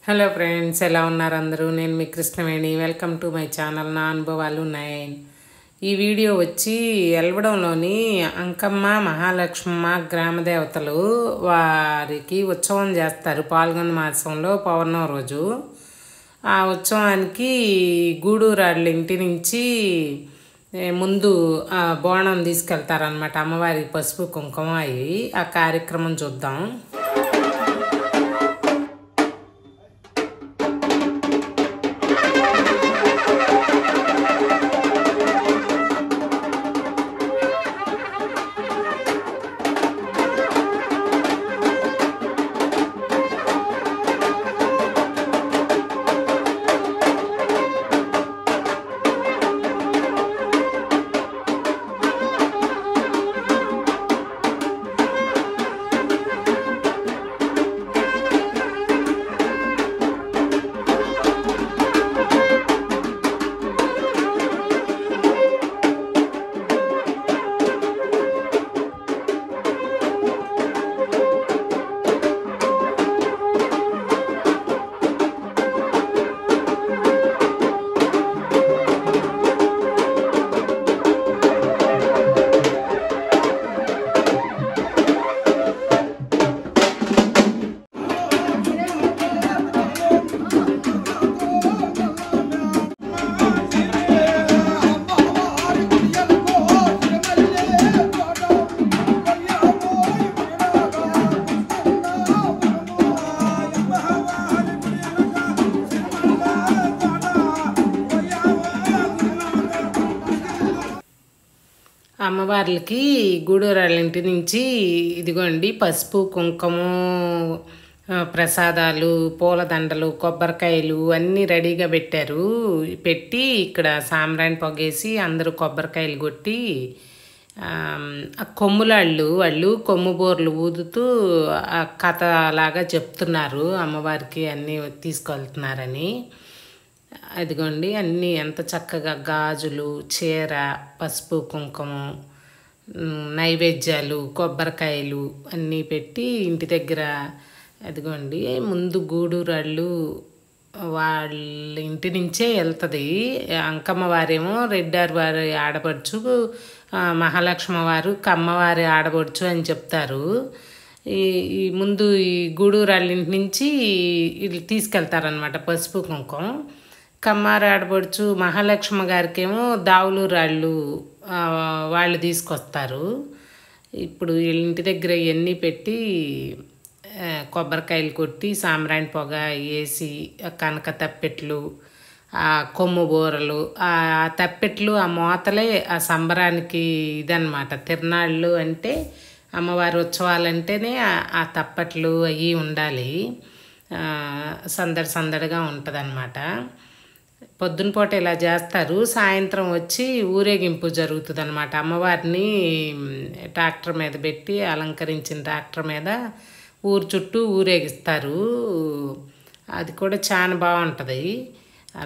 Hello friends, ఎలా ఉన్నారు అందరూ? నేను మీ Krishnaveni. Welcome to my channel నా అనుభవాలు 9. ఈ వీడియో వచ్చి ఎల్వడంలోని అంకమ్మ మహాలక్ష్మమ్మ గ్రామ దేవతలు వారికి ఉత్సవం చేస్తారు పాల్గొన మాసంలో పౌర్ణమి రోజు. ఆ ఉత్సవానికి గూడూరాళ్ళ ఇంటి నుంచి ముందు బోనం తీసుకెళ్తారనమాట. అమ్మవారికి పసుపు కుంకుమ అయ్యి ఆ కార్యక్రమం చూద్దాం. అమ్మవార్లకి గూడూరాళ్ళ ఇంటి నుంచి ఇదిగోండి పసుపు కుంకుమ, ప్రసాదాలు, పూలదండలు, కొబ్బరికాయలు అన్నీ రెడీగా పెట్టారు. పెట్టి ఇక్కడ సాంబ్రాణి పొగేసి అందరూ కొబ్బరికాయలు కొట్టి వాళ్ళు కొమ్ము బోర్లు ఊదుతూ కథ లాగా చెప్తున్నారు. అమ్మవారికి అన్నీ తీసుకెళ్తున్నారని. అదిగోండి అన్నీ ఎంత చక్కగా గాజులు, చీర, పసుపు కుంకుమ, నైవేద్యాలు, కొబ్బరికాయలు అన్నీ పెట్టి ఇంటి దగ్గర అదిగోండి ముందు గూడూరాళ్ళు వాళ్ళ ఇంటి నుంచే వెళ్తుంది. అంకమ్మ వారేమో రెడ్డారు వారి ఆడపడుచు, మహాలక్ష్మ వారు కమ్మవారి ఆడపడుచు అని చెప్తారు. ఈ ముందు ఈ గూడూరాళ్ళ ఇంటి నుంచి వీళ్ళు తీసుకెళ్తారనమాట పసుపు కుంకుమ. కమ్మారి ఆడపడుచు మహాలక్ష్మ గారికేమో దావులు రాళ్ళు వాళ్ళు తీసుకొస్తారు. ఇప్పుడు వీళ్ళ ఇంటి దగ్గర ఇవన్నీ పెట్టి కొబ్బరికాయలు కొట్టి సాంబ్రాణి పొగ వేసి కనక తప్పెట్లు, ఆ కొమ్ము బూరలు, ఆ తప్పెట్లు, ఆ మోతలే ఆ సంబరానికి ఇదన్నమాట. తిరునాళ్ళు అంటే అమ్మవారి ఉత్సవాలంటేనే ఆ తప్పట్లు అవి ఉండాలి. సందడిగా ఉంటుంది అన్నమాట. పొద్దున పూట ఇలా చేస్తారు. సాయంత్రం వచ్చి ఊరేగింపు జరుగుతుంది అన్నమాట. అమ్మవారిని ట్రాక్టర్ మీద పెట్టి అలంకరించిన ట్రాక్టర్ మీద ఊరు చుట్టూ ఊరేగిస్తారు. అది కూడా చాలా బాగుంటుంది.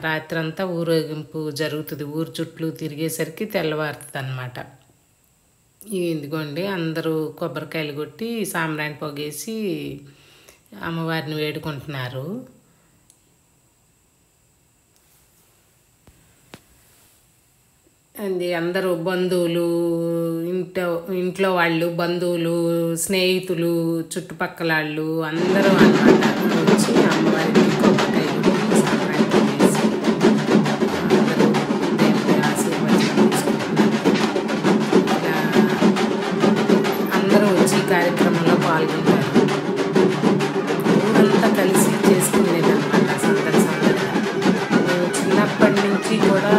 రాత్రి అంతా ఊరేగింపు జరుగుతుంది. ఊరు చుట్టూ తిరిగేసరికి తెల్లవారుతుంది అన్నమాట. ఇదిగోండి అందరూ కొబ్బరికాయలు కొట్టి సాంబ్రాణి పొగేసి అమ్మవారిని వేడుకుంటున్నారు. అది అందరూ బంధువులు, ఇంట్లో వాళ్ళు, బంధువులు, స్నేహితులు, చుట్టుపక్కల వాళ్ళు అందరూ అన్నమాట వచ్చి అమ్మవారికి కొబ్బరికాయలు సాంబ్రాణి వేసి అందరూ దేవుడి ఆశీర్వచనం తీసుకుంటున్నారు. ఇలా అందరూ వచ్చి కార్యక్రమంలో పాల్గొంటారు. ఊరంతా కలిసి చేసుకునేది అన్నమాట సందడిగా. చిన్నప్పటి నుంచి కూడా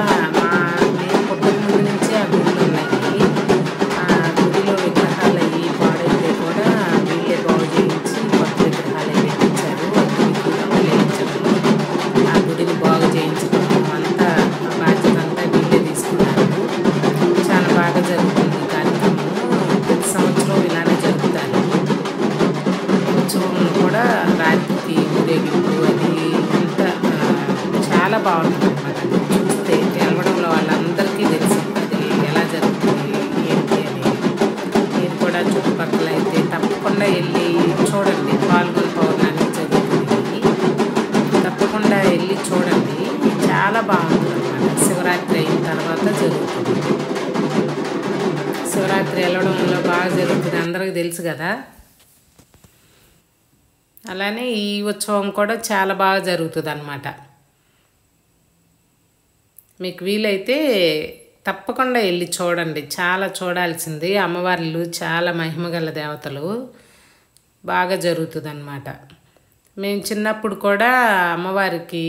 చాలా బాగుంటుంది అన్నమాట. చూస్తే తెలవడంలో వాళ్ళందరికీ తెలిసి అది ఎలా జరుగుతుంది ఏంటి అని. మీరు కూడా చుట్టుపక్కల అయితే తప్పకుండా వెళ్ళి చూడండి. పాల్గొన పౌర్ణమి జరుగుతుంది. వెళ్ళి చూడండి, చాలా బాగుంటుంది అన్నమాట. శివరాత్రి అయిన తర్వాత జరుగుతుంది. శివరాత్రి వెళ్ళడంలో బాగా జరుగుతుంది, అందరికీ తెలుసు కదా. అలానే ఈ ఉత్సవం కూడా చాలా బాగా జరుగుతుంది అన్నమాట. మీకు వీలైతే తప్పకుండా వెళ్ళి చూడండి, చాలా చూడాల్సింది. అమ్మవార్లు చాలా మహిమగల దేవతలు, బాగా జరుగుతుంది అన్నమాట. మేము చిన్నప్పుడు కూడా అమ్మవారికి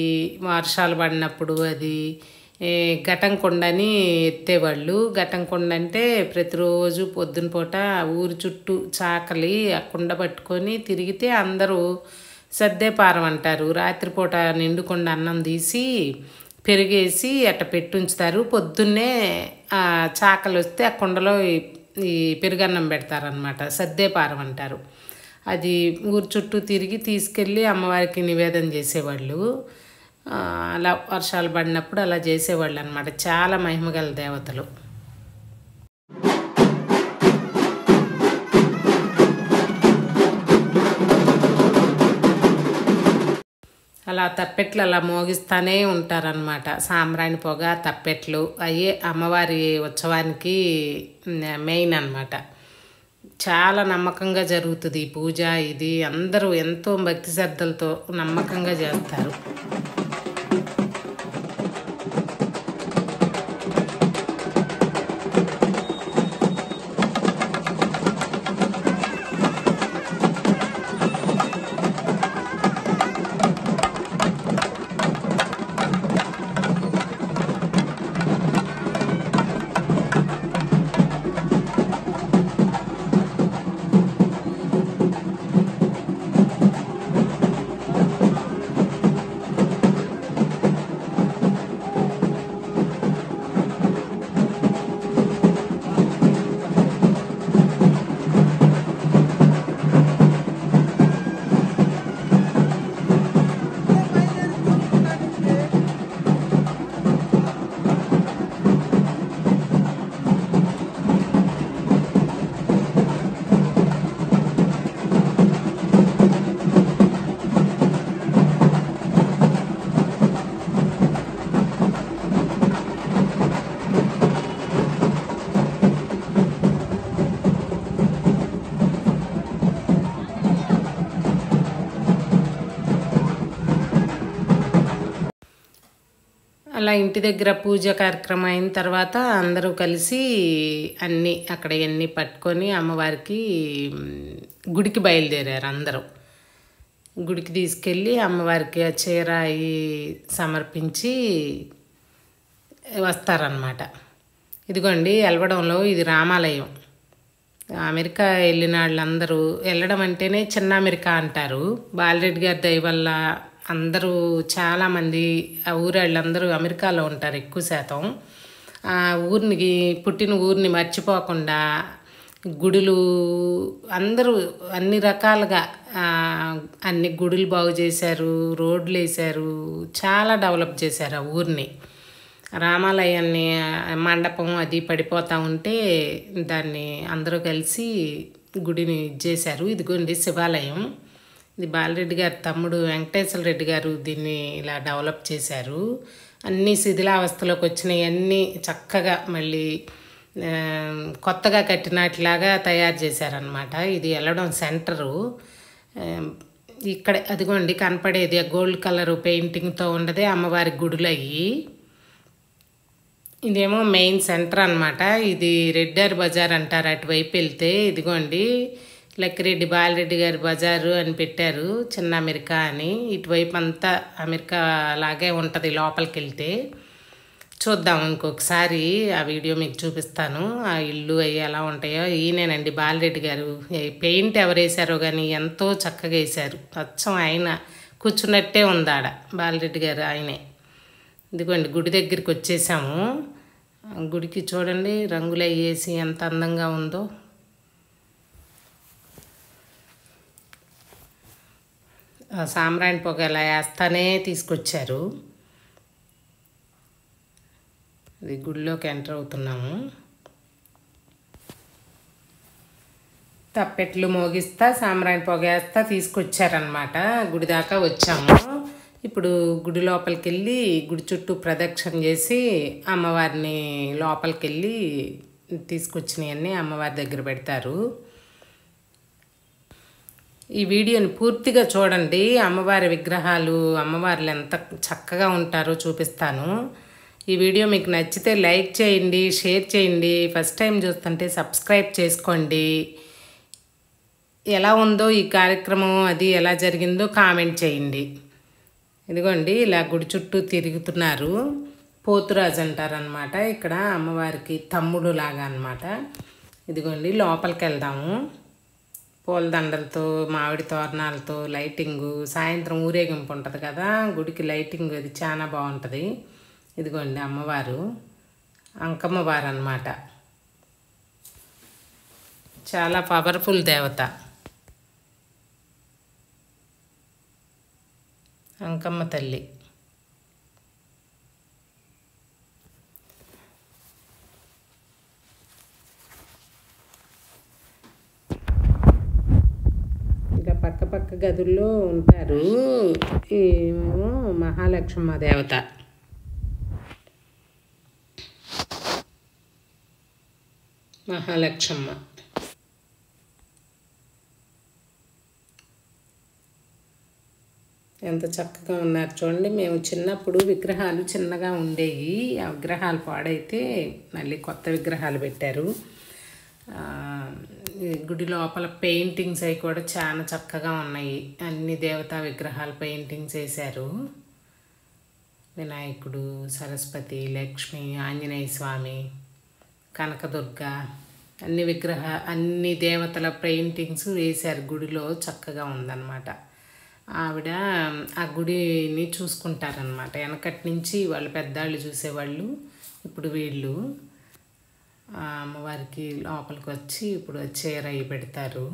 వర్షాలు పడినప్పుడు అది ఘటంకొండని ఎత్తేవాళ్ళు. ఘటంకొండ అంటే ప్రతిరోజు పొద్దున పూట ఊరి చుట్టూ చాకలి ఆ కుండ పట్టుకొని తిరిగితే అందరూ సద్దేపారం అంటారు. రాత్రిపూట నిండుకొండ అన్నం తీసి పెరిగేసి అట్ట పెట్టుంచుతారు. పొద్దున్నే ఆ చాకలి వస్తే ఆ కుండలో ఈ పెరుగన్నం పెడతారనమాట, సద్దేపారం అంటారు. అది ఊరు చుట్టూ తిరిగి తీసుకెళ్ళి అమ్మవారికి నివేదన చేసేవాళ్ళు. అలా వర్షాలు పడినప్పుడు అలా చేసేవాళ్ళు అనమాట. చాలా మహిమగల దేవతలు. అలా తప్పెట్లు అలా మోగిస్తూనే ఉంటారనమాట. సాంబ్రాణి పొగ, తప్పెట్లు అయ్యే అమ్మవారి ఉత్సవానికి మెయిన్ అనమాట. చాలా నమ్మకంగా జరుగుతుంది ఈ పూజ. ఇది అందరూ ఎంతో భక్తి శ్రద్ధలతో నమ్మకంగా చేస్తారు. అలా ఇంటి దగ్గర పూజ కార్యక్రమం అయిన తర్వాత అందరూ కలిసి అన్నీ అక్కడ అన్నీ పట్టుకొని అమ్మవారికి గుడికి బయలుదేరారు. అందరూ గుడికి తీసుకెళ్ళి అమ్మవారికి ఆ చీర అవి సమర్పించి వస్తారనమాట. ఇదిగోండి ఎలవడంలో ఇది రామాలయం. అమెరికా వెళ్ళిన వాళ్ళందరూ, వెళ్ళడం అంటేనే చిన్న అమెరికా అంటారు. బాలరెడ్డి గారి దయ వల్ల అందరూ చాలామంది ఆ ఊరి వాళ్ళందరూ అమెరికాలో ఉంటారు ఎక్కువ శాతం. ఆ ఊరిని, పుట్టిన ఊరిని మర్చిపోకుండా గుడులు అందరూ అన్ని రకాలుగా అన్ని గుడులు బాగు చేశారు, రోడ్లు వేశారు, చాలా డెవలప్ చేశారు ఆ ఊరిని. రామాలయాన్ని మండపం అది పడిపోతూ ఉంటే దాన్ని అందరూ కలిసి గుడిని ఇచ్చేశారు. ఇదిగోండి శివాలయం. ఇది బాలరెడ్డి గారి తమ్ముడు వెంకటేశ్వర రెడ్డి గారు దీన్ని ఇలా డెవలప్ చేశారు. అన్నీ శిథిలావస్థలోకి వచ్చినాయి, అన్నీ చక్కగా మళ్ళీ కొత్తగా కట్టినట్లాగా తయారు చేశారనమాట. ఇది వెళ్ళడం సెంటరు. ఇక్కడ అదిగోండి కనపడేది గోల్డ్ కలరు పెయింటింగ్తో ఉండదే అమ్మవారి గుడులు అయ్యి. ఇదేమో మెయిన్ సెంటర్ అనమాట. ఇది రెడ్డారి బజార్ అంటారు అటువైపు వెళ్తే. ఇదిగోండి లక్కిరెడ్డి బాలరెడ్డి గారి బజారు అని పెట్టారు, చిన్న అమెరికా అని. ఇటువైపు అంతా అమెరికా లాగే ఉంటుంది లోపలికి వెళ్తే. చూద్దాం ఇంకొకసారి, ఆ వీడియో మీకు చూపిస్తాను. ఆ ఇల్లు అవి ఎలా ఉంటాయో. ఈయనేనండి బాలరెడ్డి గారు. పెయింట్ ఎవరు వేసారో కానీ ఎంతో చక్కగా వేశారు. అచ్చం ఆయన కూర్చున్నట్టే ఉంది ఆడ బాలరెడ్డి గారు ఆయనే. ఇదిగోండి గుడి దగ్గరికి వచ్చేసాము. గుడికి చూడండి రంగులు వేసి ఎంత అందంగా ఉందో. సాంబ్రాణి పొగ ఇలా వేస్తానే తీసుకొచ్చారు. ఇది గుడిలోకి ఎంటర్ అవుతున్నాము. తప్పెట్లు మోగిస్తా సాంబ్రాణి పొగ వేస్తా తీసుకొచ్చారనమాట. గుడి దాకా వచ్చాము. ఇప్పుడు గుడి లోపలికి వెళ్ళి గుడి చుట్టూ ప్రదక్షిణ చేసి అమ్మవారిని లోపలికి వెళ్ళి తీసుకొచ్చినవన్నీ అమ్మవారి దగ్గర పెడతారు. ఈ వీడియోని పూర్తిగా చూడండి. అమ్మవారి విగ్రహాలు, అమ్మవార్లు ఎంత చక్కగా ఉంటారో చూపిస్తాను. ఈ వీడియో మీకు నచ్చితే లైక్ చేయండి, షేర్ చేయండి. ఫస్ట్ టైం చూస్తుంటే సబ్స్క్రైబ్ చేసుకోండి. ఎలా ఉందో ఈ కార్యక్రమం, అది ఎలా జరిగిందో కామెంట్ చేయండి. ఇదిగోండి ఇలా గుడి చుట్టూ తిరుగుతున్నారు. పోతురాజు అంటారనమాట. ఇక్కడ అమ్మవారికి తమ్ముడు లాగా అనమాట. ఇదిగోండి లోపలికి వెళ్దాము. పూలదండలతో, మామిడి తోరణాలతో, లైటింగు, సాయంత్రం ఊరేగింపు ఉంటుంది కదా, గుడికి లైటింగ్ అది చాలా బాగుంటుంది. ఇదిగోండి అమ్మవారు, అంకమ్మవారు అన్నమాట. చాలా పవర్ఫుల్ దేవత అంకమ్మ తల్లి. ఇలా పక్క పక్క గదుల్లో ఉంటారు. ఏమో మహాలక్ష్మ దేవత. మహాలక్ష్మ ఎంత చక్కగా ఉన్నారు చూడండి. మేము చిన్నప్పుడు విగ్రహాలు చిన్నగా ఉండేవి. ఆ విగ్రహాలు పాడైతే మళ్ళీ కొత్త విగ్రహాలు పెట్టారు. గుడి లోపల పెయింటింగ్స్ అవి కూడా చాలా చక్కగా ఉన్నాయి. అన్ని దేవతా విగ్రహాలు పెయింటింగ్స్ వేశారు. వినాయకుడు, సరస్వతి, లక్ష్మి, ఆంజనేయ స్వామి, కనకదుర్గ, అన్ని దేవతల పెయింటింగ్స్ వేశారు. గుడిలో చక్కగా ఉందన్నమాట. ఆవిడ ఆ గుడిని చూసుకుంటారనమాట. వెనకటి నుంచి వాళ్ళు పెద్దవాళ్ళు చూసేవాళ్ళు. ఇప్పుడు వీళ్ళు అమ్మవారికి లోపలికి వచ్చి ఇప్పుడు చీర అవి పెడతారు.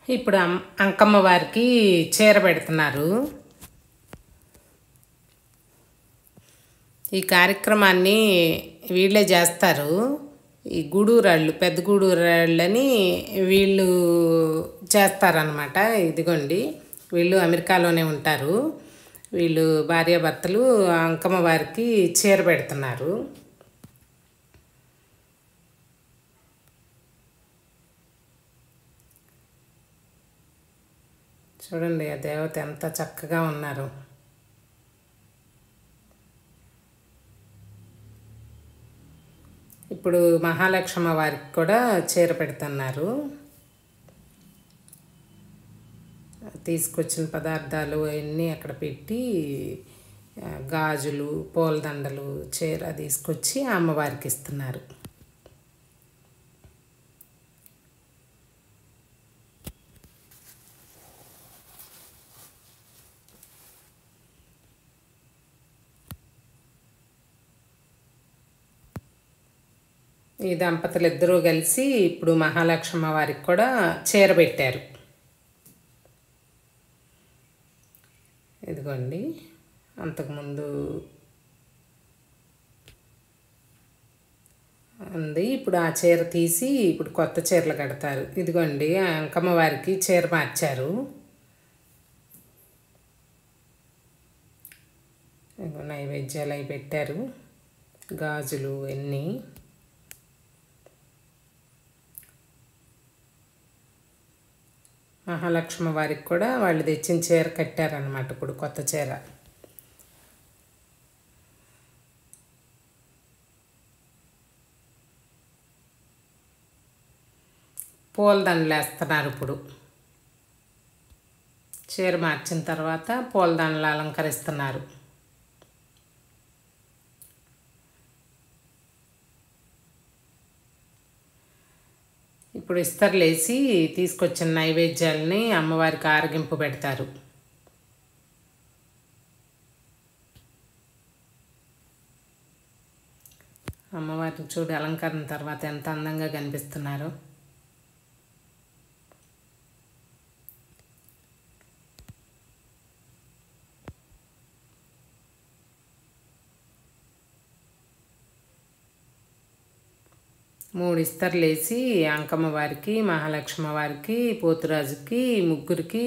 ఇప్పుడు అంకమ్మ వారికి చీర పెడుతున్నారు. ఈ కార్యక్రమాన్ని వీళ్ళే చేస్తారు. ఈ గూడూరాళ్ళు, పెద్ద గూడూరాళ్ళని వీళ్ళు చేస్తారనమాట. ఇదిగోండి వీళ్ళు అమెరికాలోనే ఉంటారు. వీళ్ళు భార్యాభర్తలు అంకమ్మ వారికి చీర పెడుతున్నారు. చూడండి ఆ దేవత ఎంత చక్కగా ఉన్నారు. ఇప్పుడు మహాలక్ష్మ వారికి కూడా చీర పెడుతున్నారు. తీసుకొచ్చిన పదార్థాలు అవన్నీ అక్కడ పెట్టి గాజులు పూలదండలు చీర తీసుకొచ్చి అమ్మవారికి ఇస్తున్నారు. ఈ దంపతులు ఇద్దరూ కలిసి ఇప్పుడు మహాలక్ష్మి వారికి కూడా చీర పెట్టారు. ఇదిగోండి, అంతకుముందు ఉంది, ఇప్పుడు ఆ చీర తీసి ఇప్పుడు కొత్త చీరలు కడతారు. ఇదిగోండి, అంకమ్మ వారికి చీర మార్చారు. నైవేద్యాలు అవి పెట్టారు, గాజులు ఎన్ని. మహాలక్ష్మి వారికి కూడా వాళ్ళు తెచ్చిన చీర కట్టారనమాట. ఇప్పుడు కొత్త చీర. పూలదండలు వేస్తున్నారు. ఇప్పుడు చీర మార్చిన తర్వాత పూలదండలు అలంకరిస్తున్నారు. ఇప్పుడు ఇస్తర్లేసి తీసుకొచ్చిన నైవేద్యాలని అమ్మవారికి ఆరగింపు పెడతారు. అమ్మవారికి చూడు అలంకరణ తర్వాత ఎంత అందంగా కనిపిస్తున్నారు. మూడు ఇస్తర్లేసి అంకమ్మ వారికి, మహాలక్ష్మి వారికి, పోతురాజుకి, ముగ్గురికి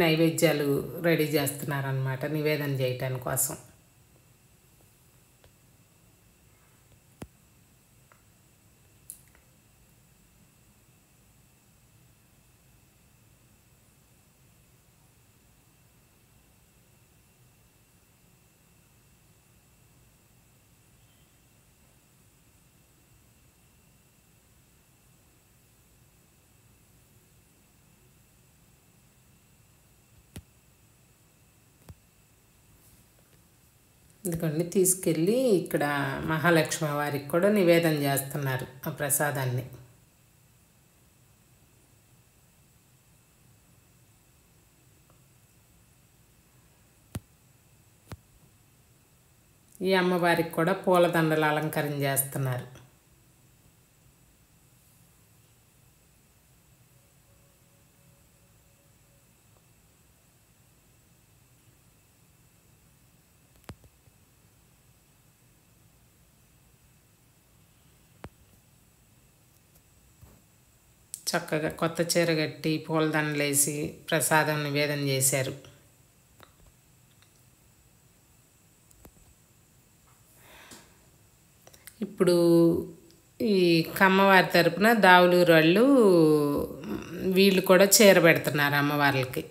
నైవేద్యాలు రెడీ చేస్తున్నారన్నమాట నివేదన చేయటాని కోసం. ఇదిగోండి, తీసుకెళ్ళి ఇక్కడ మహాలక్ష్మి వారికి కూడా నివేదన చేస్తున్నారు ఆ ప్రసాదాన్ని. ఈ అమ్మవారికి కూడా పూలదండలు అలంకరణ చేస్తున్నారు. చక్కగా కొత్త చీర కట్టి పూలదండలు వేసి ప్రసాదం నివేదన చేశారు. ఇప్పుడు ఈ కమ్మవారి తరపున దావులూరు వాళ్ళు వీళ్ళు కూడా చీర పెడుతున్నారు అమ్మవార్లకి.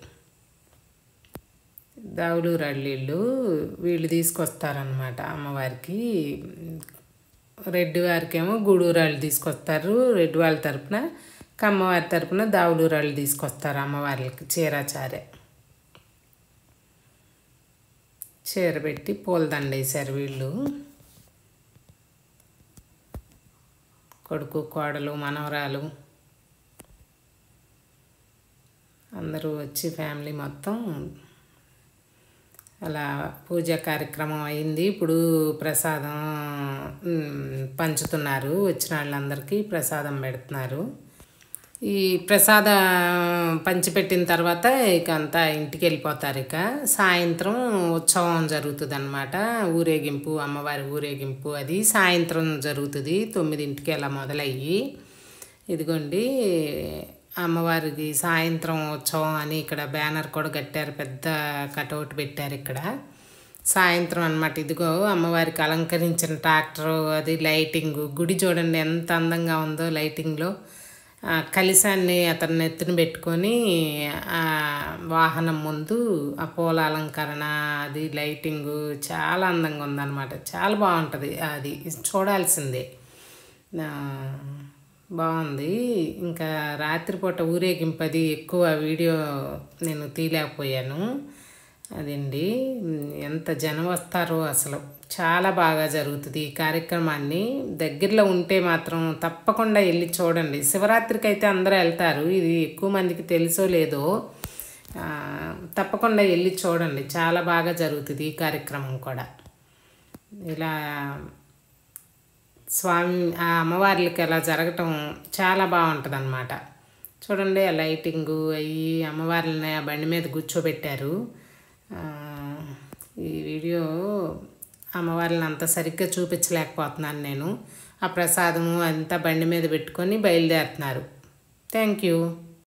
దావులూరు వాళ్ళు వీళ్ళు తీసుకొస్తారనమాట అమ్మవారికి. రెడ్డి వారికేమో గూడూరు వాళ్ళు తీసుకొస్తారు రెడ్డి వాళ్ళ తరపున, కమ్మవారి తరపున దావులూరు వాళ్ళు తీసుకొస్తారు అమ్మవార్లకి చీర పెట్టి పూలదండ వేశారు. వీళ్ళు కొడుకు, కోడలు, మనవరాలు అందరూ వచ్చి ఫ్యామిలీ మొత్తం అలా పూజా కార్యక్రమం అయింది. ఇప్పుడు ప్రసాదం పంచుతున్నారు, వచ్చిన వాళ్ళందరికీ ప్రసాదం పెడుతున్నారు. ఈ ప్రసాదం పంచిపెట్టిన తర్వాత ఇక అంతా ఇంటికి వెళ్ళిపోతారు. ఇక సాయంత్రం ఉత్సవం జరుగుతుంది అన్నమాట. ఊరేగింపు, అమ్మవారి ఊరేగింపు అది సాయంత్రం జరుగుతుంది 9ంటికి అలా మొదలయ్యి. ఇదిగోండి, అమ్మవారికి సాయంత్రం ఉత్సవం అని ఇక్కడ బ్యానర్ కూడా కట్టారు, పెద్ద కటౌట్ పెట్టారు ఇక్కడ. సాయంత్రం అన్నమాట. ఇదిగో అమ్మవారికి అలంకరించిన ట్రాక్టరు, అది లైటింగ్, గుడి చూడండి ఎంత అందంగా ఉందో లైటింగ్లో. కలశాన్ని అతను నెత్తిన పెట్టుకొని ఆ వాహనం ముందు ఆ పూల అలంకరణ, అది లైటింగు చాలా అందంగా ఉందన్నమాట. చాలా బాగుంటుంది, అది చూడాల్సిందే. బాగుంది. ఇంకా రాత్రిపూట ఊరేగింపది ఎక్కువ వీడియో నేను తీయలేకపోయాను. అదండి, ఎంత జనం వస్తారో అసలు. చాలా బాగా జరుగుతుంది ఈ కార్యక్రమాన్ని. దగ్గరలో ఉంటే మాత్రం తప్పకుండా వెళ్ళి చూడండి. శివరాత్రికి అయితే అందరూ వెళ్తారు, ఇది ఎక్కువ మందికి తెలుసో లేదో. తప్పకుండా వెళ్ళి చూడండి, చాలా బాగా జరుగుతుంది ఈ కార్యక్రమం కూడా. ఇలా స్వామి ఆ అమ్మవార్లకి అలా జరగటం చాలా బాగుంటుంది అన్నమాట. చూడండి ఆ లైటింగు అవి, అమ్మవార్లని ఆ బండి మీద కూర్చోబెట్టారు. ఈ వీడియో అమ్మవార్లను అంత సరిగ్గా చూపించలేకపోతున్నాను నేను. ఆ ప్రసాదము అంతా బండి మీద పెట్టుకొని బయలుదేరుతున్నారు. Thank you.